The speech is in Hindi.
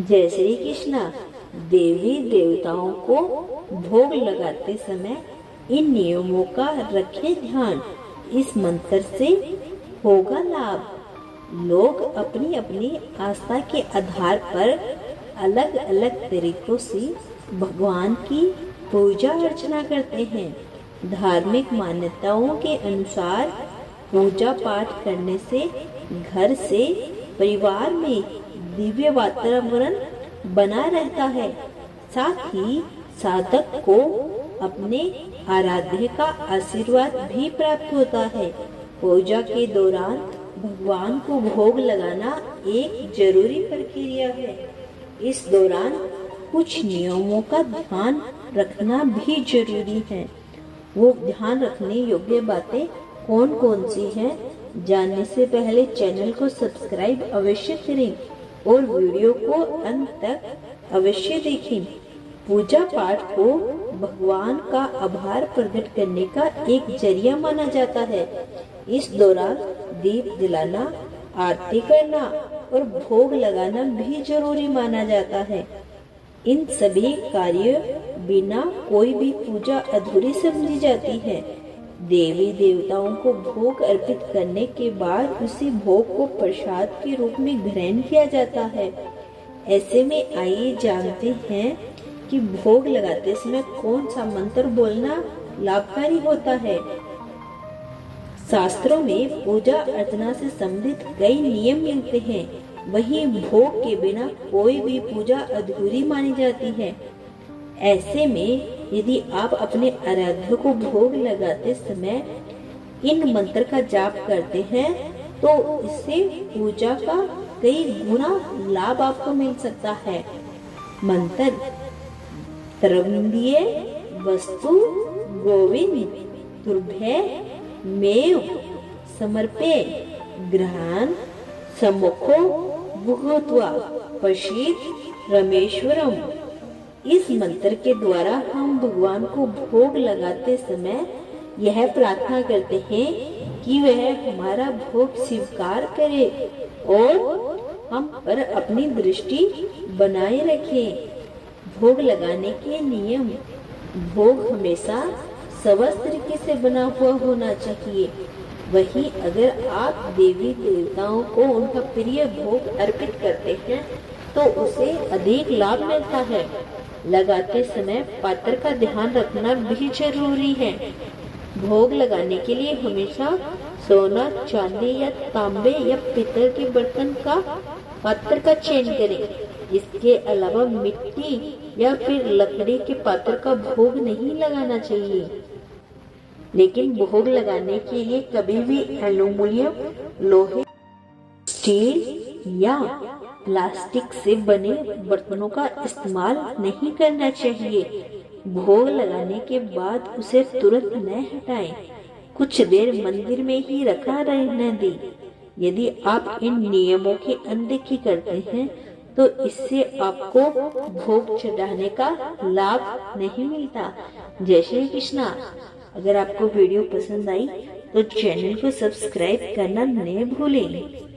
जय श्री कृष्णा। देवी देवताओं को भोग लगाते समय इन नियमों का रखें ध्यान। इस मंत्र से होगा लाभ। लोग अपनी अपनी आस्था के आधार पर अलग अलग तरीकों से भगवान की पूजा अर्चना करते हैं। धार्मिक मान्यताओं के अनुसार पूजा पाठ करने से घर से परिवार में दिव्य वातावरण बना रहता है। साथ ही साधक को अपने आराध्य का आशीर्वाद भी प्राप्त होता है। पूजा के दौरान भगवान को भोग लगाना एक जरूरी प्रक्रिया है। इस दौरान कुछ नियमों का ध्यान रखना भी जरूरी है। वो ध्यान रखने योग्य बातें कौन कौन सी हैं, जानने से पहले चैनल को सब्सक्राइब अवश्य करें और वीडियो को अंत तक अवश्य देखें। पूजा पाठ को भगवान का आभार प्रकट करने का एक जरिया माना जाता है। इस दौरान दीप जलाना, आरती करना और भोग लगाना भी जरूरी माना जाता है। इन सभी कार्यों बिना कोई भी पूजा अधूरी समझी जाती है। देवी देवताओं को भोग अर्पित करने के बाद उसी भोग को प्रसाद के रूप में ग्रहण किया जाता है। ऐसे में आइए जानते हैं कि भोग लगाते समय कौन सा मंत्र बोलना लाभकारी होता है। शास्त्रों में पूजा अर्चना से संबंधित कई नियम मिलते हैं। वहीं भोग के बिना कोई भी पूजा अधूरी मानी जाती है। ऐसे में यदि आप अपने आराध्य को भोग लगाते समय इन मंत्र का जाप करते हैं तो इससे पूजा का कई गुना लाभ आपको मिल सकता है। मंत्र त्रवंदीय वस्तु गोविंद तुभ्य मेव समर्पे ग्रहण सम्मुखो भूत्वा पश्येत् रमेश्वरम। इस मंत्र के द्वारा हम भगवान को भोग लगाते समय यह प्रार्थना करते हैं कि वह हमारा भोग स्वीकार करे और हम पर अपनी दृष्टि बनाए रखें। भोग लगाने के नियम। भोग हमेशा स्वस्थ तरीके से बना हुआ होना चाहिए। वहीं अगर आप देवी देवताओं को उनका प्रिय भोग अर्पित करते हैं तो उसे अधिक लाभ मिलता है। लगाते समय पात्र का ध्यान रखना भी जरूरी है। भोग लगाने के लिए हमेशा सोना, चांदी या तांबे या पीतल के बर्तन का पात्र का चयन करें। इसके अलावा मिट्टी या फिर लकड़ी के पात्र का भोग नहीं लगाना चाहिए। लेकिन भोग लगाने के लिए कभी भी एल्युमिनियम, लोहे, स्टील या प्लास्टिक से बने बर्तनों का इस्तेमाल नहीं करना चाहिए। भोग लगाने के बाद उसे तुरंत न हटाएं। कुछ देर मंदिर में ही रखा रहने दें। यदि आप इन नियमों की अनदेखी करते हैं तो इससे आपको भोग चढ़ाने का लाभ नहीं मिलता। जय श्री कृष्णा। अगर आपको वीडियो पसंद आई तो चैनल को सब्सक्राइब करना न भूलें।